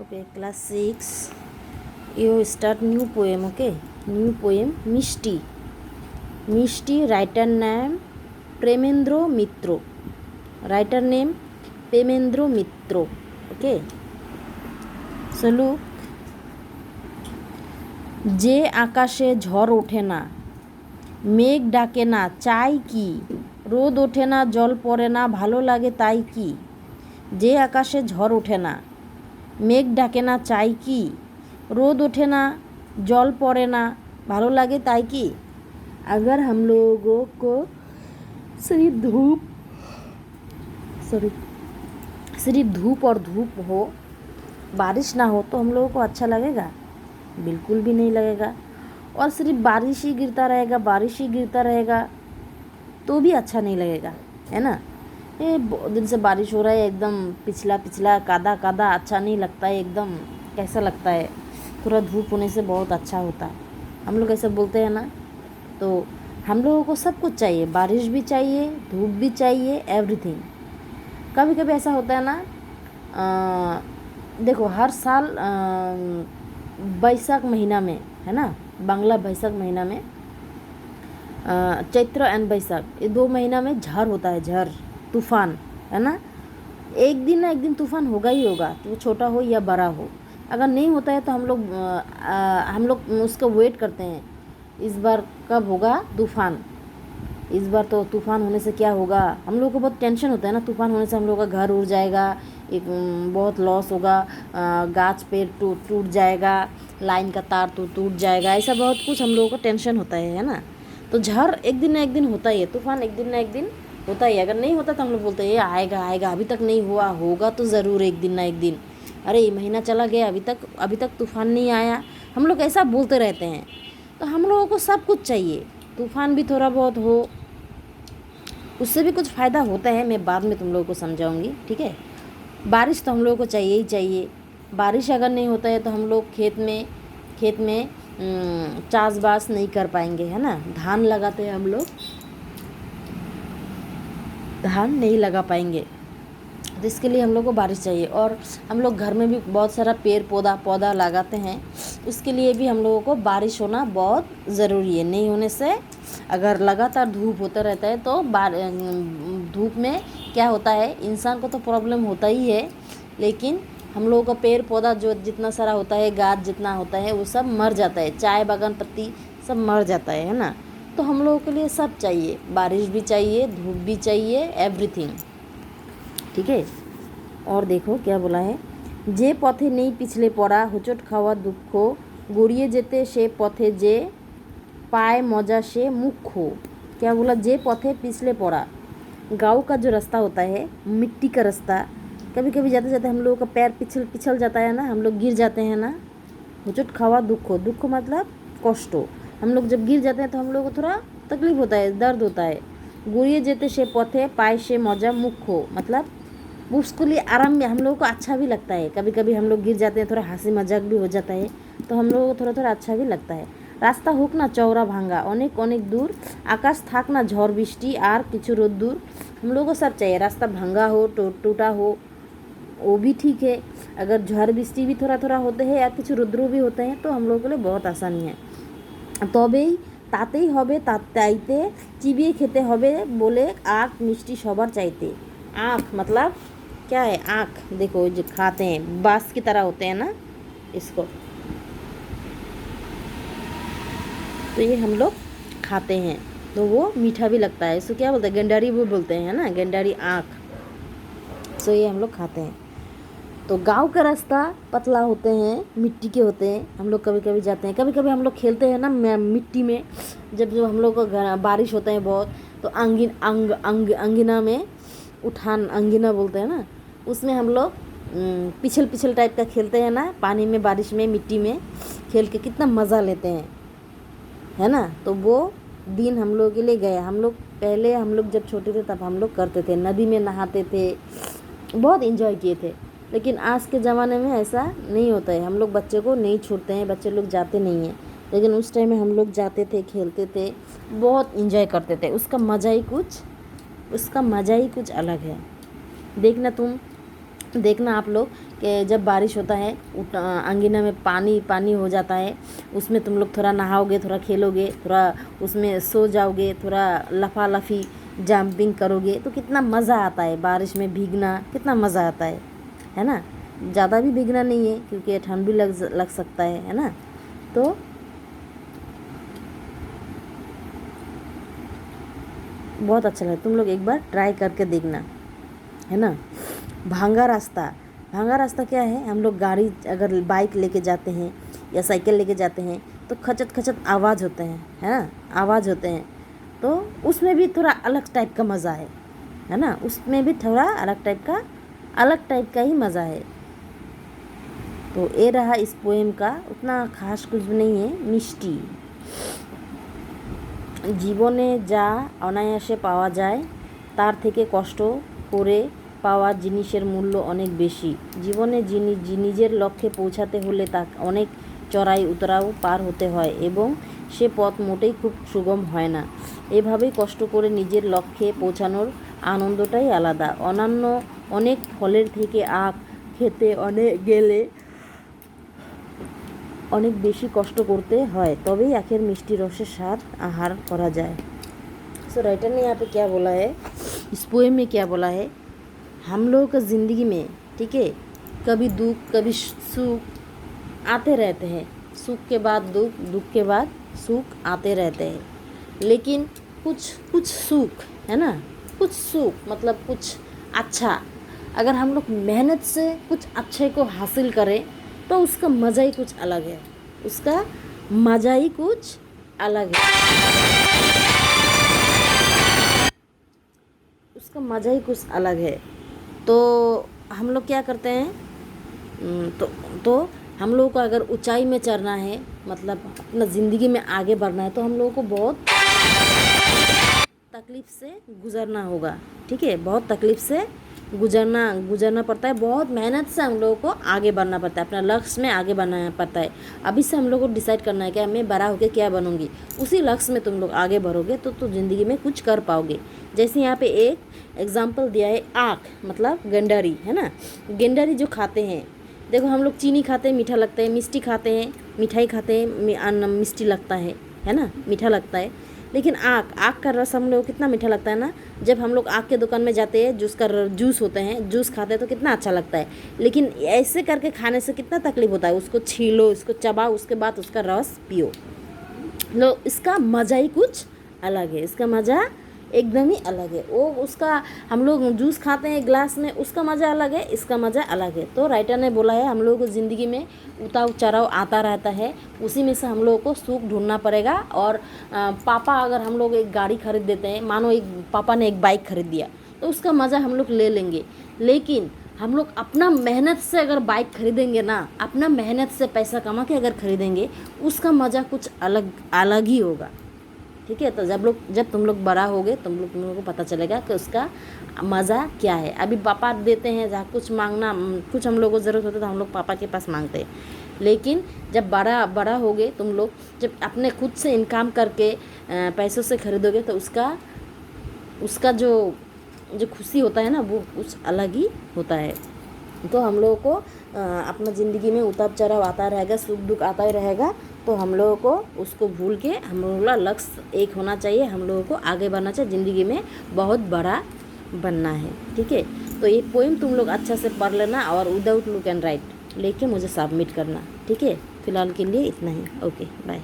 Okay, class 6. You start new poem, okay? New poem, Mishti. Mishti, writer name, Premendra Mitro. Writer name, Premendra Mitro. Okay? So look. যে আকাশে ঝড় ওঠে না, মেঘ ডাকে না, চাই কি? রোদ ওঠে না, জল পড়ে না, ভালো লাগে তাই কি? যে আকাশে ঝড় ওঠে না, মেঘ ডাকে না, চাই কি? রোদ ওঠে ना, जल पड़े ना, भालो लगे ताई की? अगर हम लोगों को सिर्फ धूप और धूप हो, बारिश ना हो तो हम लोगों को अच्छा लगेगा? बिल्कुल भी नहीं लगेगा। और सिर्फ बारिश ही गिरता रहेगा तो भी अच्छा नहीं लगेगा, है ना? ये बहुत दिन से बारिश हो रहा है, एकदम पिछला कादा कादा अच्छा नहीं लगता है, एकदम कैसा लगता है? थोड़ा धूप होने से बहुत अच्छा होता है। हम लोग ऐसे बोलते हैं ना, तो हम लोगों को सब कुछ चाहिए, बारिश भी चाहिए, धूप भी चाहिए, एवरीथिंग। कभी कभी ऐसा होता है ना, देखो हर साल बैसाख महीना में, है ना, बांग्ला बैसाख महीना में, चैत्र एंड बैसाख, ये 2 महीना में झड़ होता है, झड़ तूफ़ान, है ना? एक दिन तूफ़ान होगा ही होगा, तो वो छोटा हो या बड़ा हो। अगर नहीं होता है तो हम लोग उसका वेट करते हैं, इस बार कब होगा तूफ़ान। इस बार तो तूफ़ान होने से क्या होगा, हम लोग को बहुत टेंशन होता है ना, तूफ़ान होने से हम लोग का घर उड़ जाएगा, एक बहुत लॉस होगा, गाछ पेड़ टूट जाएगा, लाइन का तार टूट जाएगा, ऐसा बहुत कुछ हम लोगों को टेंशन होता है ना? तो झड़ एक दिन ना एक दिन होता ही है, तूफ़ान एक दिन ना एक दिन होता ही है। अगर नहीं होता तो हम लोग बोलते हैं ये आएगा, अभी तक नहीं हुआ, होगा तो ज़रूर एक दिन ना एक दिन। अरे ये महीना चला गया, अभी तक तूफ़ान नहीं आया, हम लोग ऐसा बोलते रहते हैं। तो हम लोगों को सब कुछ चाहिए, तूफ़ान भी थोड़ा बहुत हो, उससे भी कुछ फ़ायदा होता है, मैं बाद में तुम लोगों को समझाऊंगी, ठीक है? बारिश तो हम लोगों को चाहिए ही चाहिए। बारिश अगर नहीं होता है तो हम लोग खेत में चाष बास नहीं कर पाएंगे, है ना? धान लगाते हैं हम लोग, धान नहीं लगा पाएंगे, तो इसके लिए हम लोग को बारिश चाहिए। और हम लोग घर में भी बहुत सारा पेड़ पौधा लगाते हैं, उसके लिए भी हम लोगों को बारिश होना बहुत ज़रूरी है। नहीं होने से अगर लगातार धूप होता रहता है तो धूप में क्या होता है, इंसान को तो प्रॉब्लम होता ही है, लेकिन हम लोगों का पेड़ पौधा जो जितना सारा होता है, गाछ जितना होता है, वो सब मर जाता है, चाय बागान पत्ती सब मर जाता है ना? तो हम लोगों के लिए सब चाहिए, बारिश भी चाहिए, धूप भी चाहिए, एवरीथिंग, ठीक है? और देखो क्या बोला है, যে পথে নেই পিছলে পড়া, হোঁচট খাওয়া দুঃখ, গড়িয়ে যেতে সে পথে যে पाए मौजा से मुखो। क्या बोला? जे पथे पिछले पड़ा, गाँव का जो रास्ता होता है, मिट्टी का रास्ता, कभी कभी जाते जाते हम लोगों का पैर पिछल जाता है ना, हम लोग गिर जाते हैं ना। हुचट खावा दुख मतलब कष्ट। हम लोग जब गिर जाते हैं तो हम लोग को थोड़ा तकलीफ होता है, दर्द होता है। गुड़िए जेते से पथे पाए से मौजा मुखो मतलब उसके लिए आराम में हम लोगों को अच्छा भी लगता है। कभी कभी हम लोग गिर जाते हैं, थोड़ा हंसी मजाक भी हो जाता है, तो हम लोगों को थोड़ा अच्छा भी लगता है। रास्ता होक ना चौड़ा भांगा, अनेक दूर, आकाश थाक ना झड़ बृष्टि और किछु रोद्दूर। हम लोगों को सब चाहिए, रास्ता भांगा हो, टूटा हो, वो भी ठीक है। अगर झड़ बृष्टि भी थोड़ा होते हैं या किछु रोद्दूर भी होते हैं तो हम लोगों के लिए बहुत आसानी है। तबेई तातेई हबे ताइते चिबिए खेते हबे बोले आँख मिष्टि सबार चाइते। आँख मतलब क्या है? आँख देखो जो खाते हैं, बाँस की तरह होते हैं ना, इसको तो ये हम लोग खाते हैं, तो वो मीठा भी लगता है। इसको क्या बोलते हैं? गंडारी वो बोलते हैं ना, गंडारी आँख। सो ये हम लोग खाते हैं। तो गांव का रास्ता पतला होते हैं, मिट्टी के होते हैं, हम लोग कभी कभी जाते हैं, कभी कभी हम लोग खेलते हैं ना मिट्टी में। जब हम लोग को बारिश होता है बहुत, तो अंगिना में उठान, अंगिना बोलते हैं ना, उसमें हम लोग पिछल टाइप का खेलते हैं ना, पानी में, बारिश में, मिट्टी में खेल के कितना मज़ा लेते हैं, है ना? तो वो दिन हम लोग के लिए गया। हम लोग जब छोटे थे तब हम लोग करते थे, नदी में नहाते थे, बहुत एंजॉय किए थे। लेकिन आज के ज़माने में ऐसा नहीं होता है, हम लोग बच्चे को नहीं छोड़ते हैं, बच्चे लोग जाते नहीं हैं। लेकिन उस टाइम में हम लोग जाते थे, खेलते थे, बहुत एंजॉय करते थे, उसका मज़ा ही कुछ अलग है। देखना आप लोग कि जब बारिश होता है अंगीना में पानी पानी हो जाता है, उसमें तुम लोग थोड़ा नहाओगे, थोड़ा खेलोगे, थोड़ा उसमें सो जाओगे, थोड़ा लफालफी जंपिंग करोगे तो कितना मज़ा आता है। बारिश में भीगना कितना मज़ा आता है ना। ज़्यादा भी भीगना नहीं है क्योंकि ठंड भी लग सकता है ना। तो बहुत अच्छा लगा, तुम लोग एक बार ट्राई करके देखना, है ना। भांगा रास्ता क्या है, हम लोग गाड़ी अगर बाइक लेके जाते हैं या साइकिल लेके जाते हैं तो खचत खचत आवाज़ होते हैं, है ना, आवाज़ होते हैं। तो उसमें भी थोड़ा अलग टाइप का मज़ा है ना, उसमें भी थोड़ा अलग टाइप का ही मज़ा है। तो ये रहा इस पोएम का, उतना खास कुछ भी नहीं है, मिष्टी। জীবনে যা অনায়াসে পাওয়া যায় তার থেকে কষ্ট করে পাওয়া জিনিসের মূল্য অনেক বেশি। জীবনে নিজের লক্ষ্যে পৌঁছাতে হলে তা অনেক চড়াই উতরাও পার হতে হয় এবং সে পথ মোটেই খুব সুগম হয় না। এভাবেই কষ্ট করে নিজের লক্ষ্যে পৌঁছানোর আনন্দটাই আলাদা। অন্যান্য অনেক ফলের থেকে আখ খেতে গেলে অনেক বেশি কষ্ট করতে হয়, তবেই আখের মিষ্টি রসের স্বাদ আহার करा जाए। सो राइटर ने यहाँ पे क्या बोला है, इस पोएम में क्या बोला है, हम लोगों का ज़िंदगी में, ठीक है, कभी दुख कभी सुख आते रहते हैं, सुख के बाद दुख, दुख के बाद सुख आते रहते हैं। लेकिन कुछ सुख, है ना, कुछ सुख मतलब कुछ अच्छा, अगर हम लोग मेहनत से कुछ अच्छे को हासिल करें तो उसका मज़ा ही कुछ अलग है, उसका मज़ा ही कुछ अलग है, उसका मज़ा ही कुछ अलग है। तो हम लोग क्या करते हैं, तो हम लोगों को अगर ऊंचाई में चढ़ना है, मतलब अपना ज़िंदगी में आगे बढ़ना है, तो हम लोगों को बहुत तकलीफ़ से गुज़रना होगा, ठीक है, बहुत तकलीफ़ से गुजरना पड़ता है, बहुत मेहनत से हम लोगों को आगे बढ़ना पड़ता है, अपना लक्ष्य में आगे बढ़ना पड़ता है। अभी से हम लोग को डिसाइड करना है कि मैं बड़ा होकर क्या बनूंगी, उसी लक्ष्य में तुम लोग आगे बढ़ोगे तो ज़िंदगी में कुछ कर पाओगे। जैसे यहाँ पे एक एग्जाम्पल दिया है, आँख मतलब गेंडारी, है ना, गेंडारी जो खाते हैं, देखो हम लोग चीनी खाते हैं मीठा लगता है, मिष्टी खाते हैं मिठाई खाते हैं मिष्टी लगता है ना, मीठा लगता है। लेकिन आँख का रस हम लोग कितना मीठा लगता है ना। जब हम लोग आँख के दुकान में जाते हैं, जूस होते हैं, जूस खाते हैं तो कितना अच्छा लगता है। लेकिन ऐसे करके खाने से कितना तकलीफ़ होता है, उसको छीलो, उसको चबाओ, उसके बाद उसका रस पियो। लो, इसका मज़ा ही कुछ अलग है, इसका मज़ा एकदम ही अलग है। वो उसका हम लोग जूस खाते हैं ग्लास में, उसका मज़ा अलग है, इसका मज़ा अलग है। तो राइटर ने बोला है हम लोगों को ज़िंदगी में उतार चढ़ाव आता रहता है, उसी में से हम लोगों को सुख ढूंढना पड़ेगा। और पापा अगर हम लोग एक गाड़ी खरीद देते हैं, मानो एक पापा ने एक बाइक खरीद दिया तो उसका मज़ा हम लोग ले लेंगे। लेकिन हम लोग अपना मेहनत से अगर बाइक खरीदेंगे ना, अपना मेहनत से पैसा कमा के अगर खरीदेंगे, उसका मज़ा कुछ अलग ही होगा, ठीक है। तो जब तुम लोग बड़ा होगे तुम लोगों को पता चलेगा कि उसका मज़ा क्या है। अभी पापा देते हैं, जहाँ कुछ कुछ हम लोगों को ज़रूरत होता है तो हम लोग पापा के पास मांगते हैं। लेकिन जब बड़ा होगे तुम लोग, जब अपने खुद से इनकम करके पैसों से खरीदोगे तो उसका जो खुशी होता है ना, वो कुछ अलग ही होता है। तो हम लोगों को अपना ज़िंदगी में उतार चढ़ाव आता रहेगा, सुख दुख आता ही रहेगा। तो हम लोगों को उसको भूल के हम लोगों का लक्ष्य एक होना चाहिए, हम लोगों को आगे बढ़ना चाहिए, ज़िंदगी में बहुत बड़ा बनना है, ठीक है। तो ये पोएम तुम लोग अच्छा से पढ़ लेना और विदाउट लुक एंड राइट लेके मुझे सबमिट करना, ठीक है। फ़िलहाल के लिए इतना ही, ओके बाय।